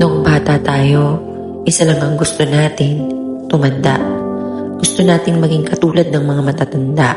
Noong bata tayo, isa lang ang gusto natin, tumanda. Gusto nating maging katulad ng mga matatanda.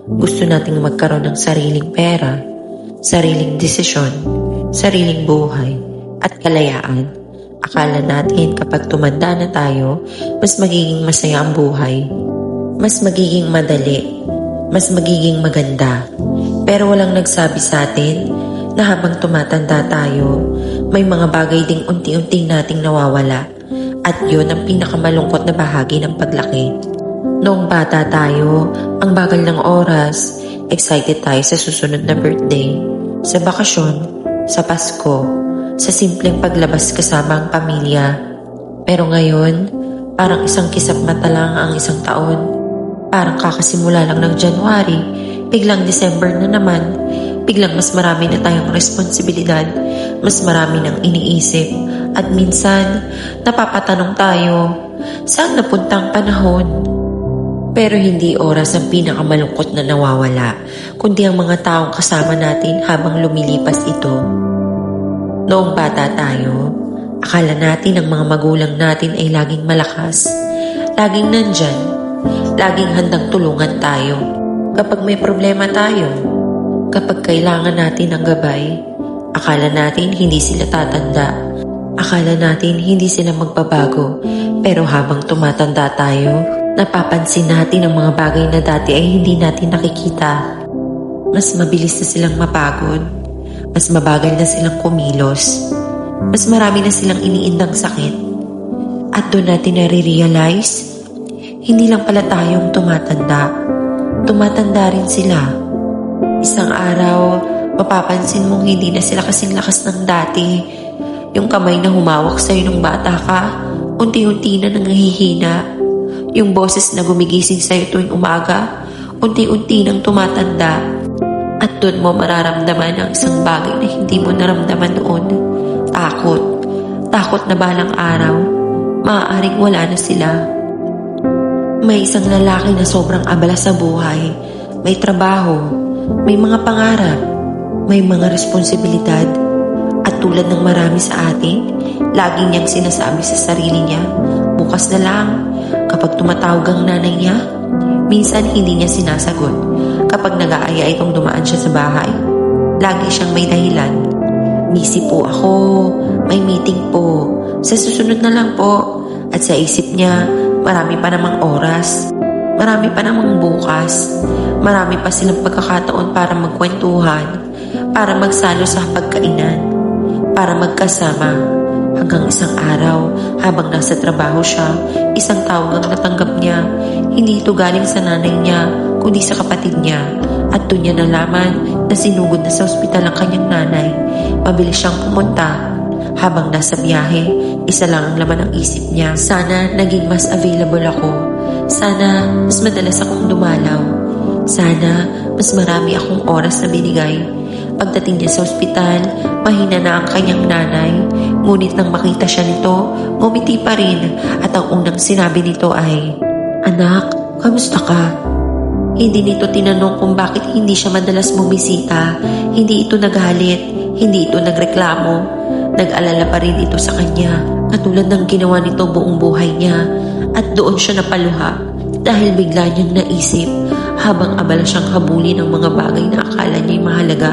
Gusto nating magkaroon ng sariling pera, sariling desisyon, sariling buhay, at kalayaan. Akala natin kapag tumanda na tayo, mas magiging masaya ang buhay. Mas magiging madali, mas magiging maganda. Pero walang nagsabi sa atin na habang tumatanda tayo, may mga bagay ding unti-unting nating nawawala. At yun ang pinakamalungkot na bahagi ng paglaki. Noong bata tayo, ang bagal ng oras, excited tayo sa susunod na birthday, sa bakasyon, sa Pasko, sa simpleng paglabas kasama ang pamilya. Pero ngayon, parang isang kisap mata lang ang isang taon. Parang kakasimula lang ng January, biglang December na naman, biglang mas marami na tayong responsibilidad, mas marami nang iniisip, at minsan, napapatanong tayo, saan napunta ang panahon? Pero hindi oras ang pinakamalungkot na nawawala, kundi ang mga taong kasama natin habang lumilipas ito. Noong bata tayo, akala natin ang mga magulang natin ay laging malakas, laging nandyan, laging handang tulungan tayo. Kapag may problema tayo, kapag kailangan natin ng gabay, akala natin hindi sila tatanda. Akala natin hindi sila magbabago. Pero habang tumatanda tayo, napapansin natin ang mga bagay na dati ay hindi natin nakikita. Mas mabilis na silang mapagod. Mas mabagal na silang kumilos. Mas marami na silang iniindang sakit. At doon natin nare-realize, hindi lang pala tayong tumatanda. Tumatanda rin sila. Isang araw, mapapansin mong hindi na sila kasing lakas ng dati. Yung kamay na humawak sa'yo nung bata ka, unti-unti na nanghihina. Yung boses na gumigising sa'yo tuwing umaga, unti-unti nang tumatanda. At doon mo mararamdaman ang isang bagay na hindi mo naramdaman noon. Takot. Takot na balang araw, maaaring wala na sila. May isang lalaki na sobrang abala sa buhay. May trabaho, may mga pangarap, may mga responsibilidad. At tulad ng marami sa atin, lagi niyang sinasabi sa sarili niya, bukas na lang. Kapag tumatawag ang nanay niya, minsan hindi niya sinasagot. Kapag nag-aaya itong dumaan siya sa bahay, lagi siyang may dahilan. Busy po ako, may meeting po, sa susunod na lang po. At sa isip niya, marami pa namang oras, marami pa namang bukas, marami pa silang pagkakataon para magkwentuhan, para magsalo sa pagkainan, para magkasama. Hanggang isang araw, habang nasa trabaho siya, isang tawag ang natanggap niya. Hindi ito galing sa nanay niya, kundi sa kapatid niya. At doon niya nalaman na sinugod na sa ospital ang kanyang nanay. Mabilis siyang pumunta. Habang nasa biyahe, isa lang ang laman ng isip niya. Sana naging mas available ako. Sana mas madalas akong dumalaw. Sana mas marami akong oras na binigay. Pagdating niya sa ospital, mahina na ang kanyang nanay. Ngunit nang makita siya nito, ngumiti pa rin. At ang unang sinabi nito ay, "Anak, kamusta ka?" Hindi nito tinanong kung bakit hindi siya madalas bumisita. Hindi ito nagalit, hindi ito nagreklamo. Nag-alala pa rin ito sa kanya, katulad ng ginawa nito buong buhay niya. At doon siya napaluha dahil bigla niyang naisip, habang abala siyang habulin ng mga bagay na akala niya'y mahalaga,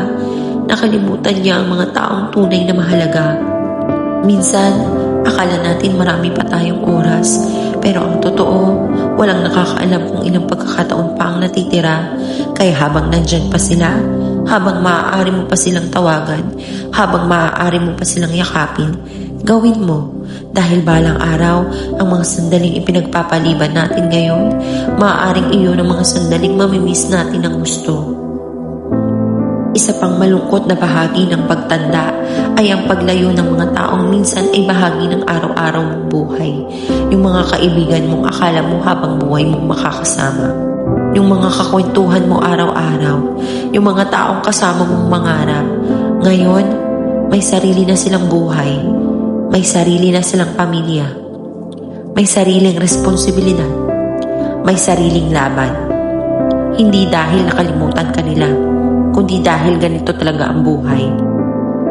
nakalimutan niya ang mga taong tunay na mahalaga. Minsan, akala natin marami pa tayong oras, pero ang totoo, walang nakakaalam kung ilang pagkakataon pa ang natitira. Kaya habang nandyan pa sila, habang maaari mo pa silang tawagan, habang maaari mo pa silang yakapin, gawin mo. Dahil balang araw, ang mga sandaling ipinagpapaliban natin ngayon, maaaring iyon ang mga sandaling mamimiss natin ng gusto. Isa pang malungkot na bahagi ng pagtanda ay ang paglayo ng mga taong minsan ay bahagi ng araw-araw mong buhay. Yung mga kaibigan mong akala mo habang buhay mong makakasama. Yung mga kakwentuhan mo araw-araw. Yung mga taong kasama mong mangarap. Ngayon, may sarili na silang buhay. May sarili na silang pamilya. May sariling responsibilidad. May sariling laban. Hindi dahil nakalimutan ka nila, kundi dahil ganito talaga ang buhay.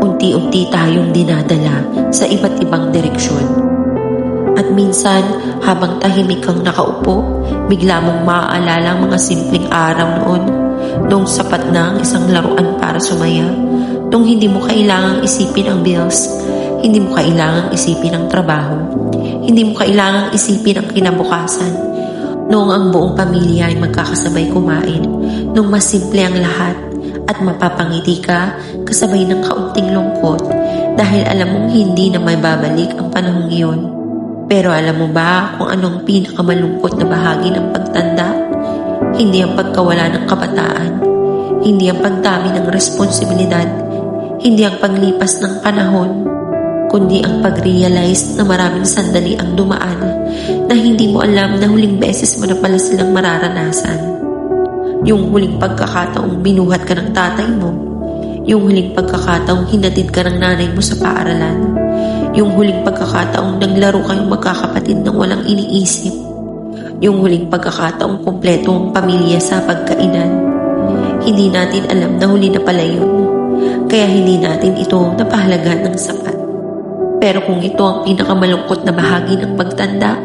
unti-unti tayong dinadala sa iba't ibang direksyon. At minsan, habang tahimik kang nakaupo, bigla mong maaalala ang mga simpleng araw noon, nung sapat na ang isang laruan para sumaya, nung hindi mo kailangang isipin ang bills, hindi mo kailangang isipin ang trabaho, hindi mo kailangang isipin ang kinabukasan, noong ang buong pamilya ay magkakasabay kumain, nung mas simple ang lahat at mapapangiti ka kasabay ng kaunting lungkot dahil alam mong hindi na may babalik ang panahong iyon. Pero alam mo ba kung anong pinakamalungkot na bahagi ng pagtanda? Hindi ang pagkawala ng kabataan, hindi ang pagdami ng responsibilidad, hindi ang paglipas ng panahon, kundi ang pag-realize na maraming sandali ang dumaan na hindi mo alam na huling beses mo na pala silang mararanasan. Yung huling pagkakataong binuhat ka ng tatay mo, yung huling pagkakataong hinatid ka ng nanay mo sa paaralan, yung huling pagkakataong naglaro kayong magkakapatid ng walang iniisip, yung huling pagkakataong kumpleto ang pamilya sa pagkainan. Hindi natin alam na huli na pala yun, kaya hindi natin ito napahalagahan ng sapat. Pero kung ito ang pinakamalungkot na bahagi ng pagtanda,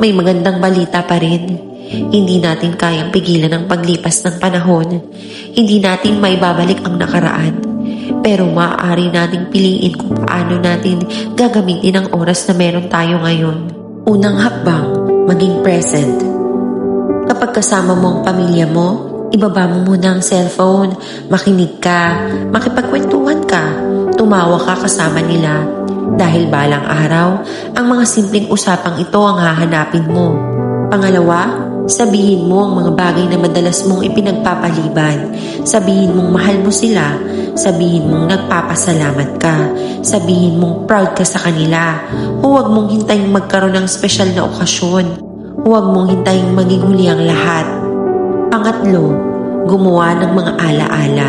may magandang balita pa rin. Hindi natin kayang pigilan ang paglipas ng panahon. Hindi natin maibabalik ang nakaraan. Pero maaari nating piliin kung paano natin gagamitin ang oras na meron tayo ngayon. Unang hakbang, maging present. Kapag kasama mo ang pamilya mo, ibaba mo muna ang cellphone, makinig ka, makipagkwentuhan ka, tumawa ka kasama nila. Dahil balang araw, ang mga simpleng usapang ito ang hahanapin mo. Pangalawa, sabihin mo ang mga bagay na madalas mong ipinagpapaliban. Sabihin mong mahal mo sila. Sabihin mong nagpapasalamat ka. Sabihin mong proud ka sa kanila. Huwag mong hintayin magkaroon ng espesyal na okasyon. Huwag mong hintayin maging huli ang lahat. Pangatlo, gumawa ng mga alaala.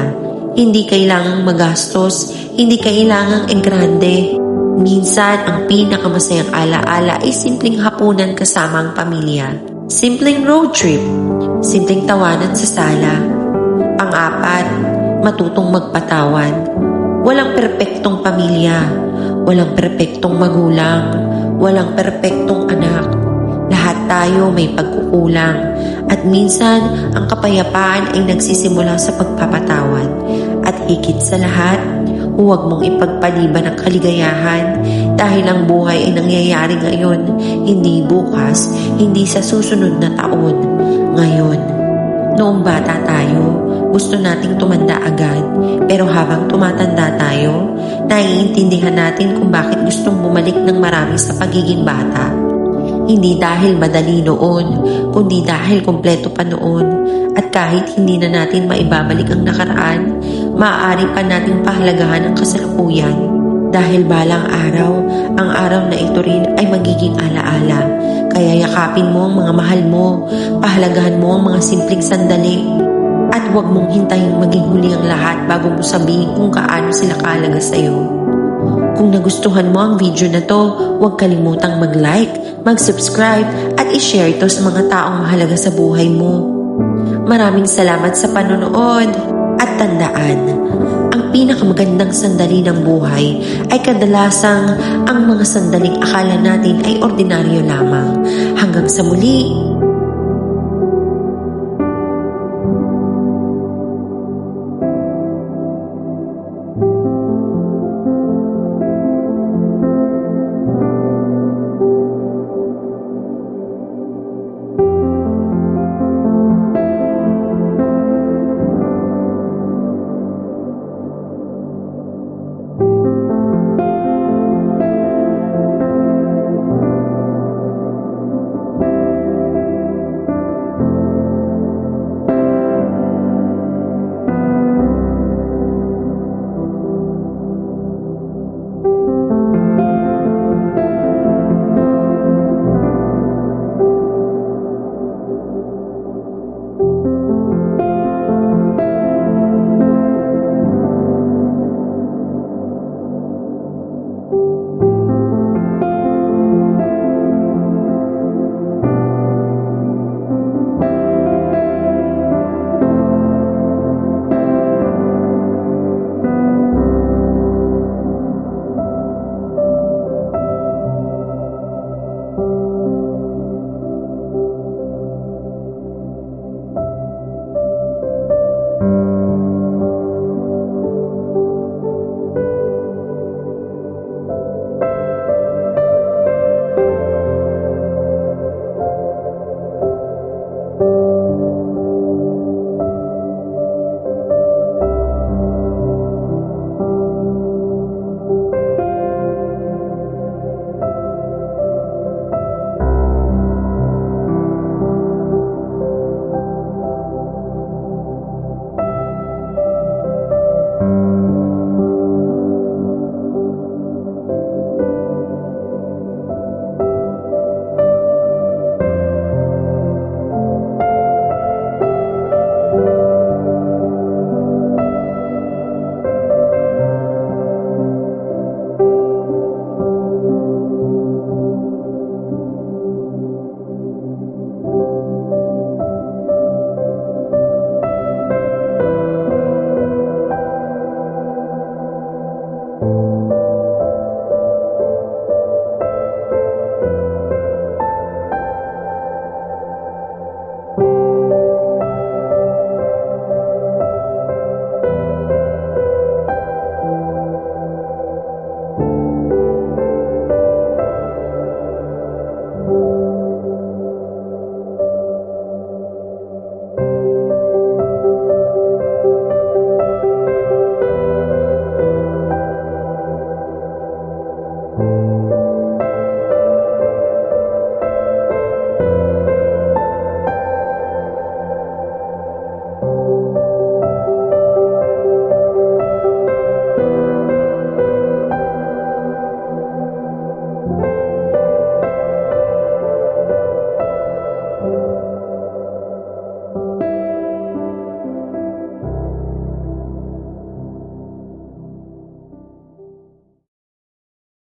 Hindi kailangang magastos. Hindi kailangang grande. Minsan, ang pinakamasayang alaala ay simpleng hapunan kasama ang pamilya. Simpleng road trip, simpleng tawanan sa sala. Pang-apat, matutong magpatawad. Walang perpektong pamilya, walang perpektong magulang, walang perpektong anak. Lahat tayo may pagkukulang at minsan ang kapayapaan ay nagsisimula sa pagpapatawad. At higit sa lahat, huwag mong ipagpaliban ang kaligayahan dahil ang buhay ay nangyayari ngayon, hindi bukas, hindi sa susunod na taon, ngayon. Noong bata tayo, gusto nating tumanda agad, pero habang tumatanda tayo, naiintindihan natin kung bakit gustong bumalik ng marami sa pagiging bata. Hindi dahil madali noon, kundi dahil kumpleto pa noon. At kahit hindi na natin maibabalik ang nakaraan, maaari pa nating pahalagahan ang kasalukuyan. Dahil balang araw, ang araw na ito rin ay magiging alaala. Kaya yakapin mo ang mga mahal mo, pahalagahan mo ang mga simpleng sandali. At huwag mong hintayin maging huli ang lahat bago mo sabihin kung kaano sila kahalaga sa'yo. Kung nagustuhan mo ang video na to, huwag kalimutang mag-like, mag-subscribe at i-share ito sa mga taong mahalaga sa buhay mo. Maraming salamat sa panonood at tandaan, ang pinakamagandang sandali ng buhay ay kadalasang ang mga sandaling akala natin ay ordinaryo lamang. Hanggang sa muli!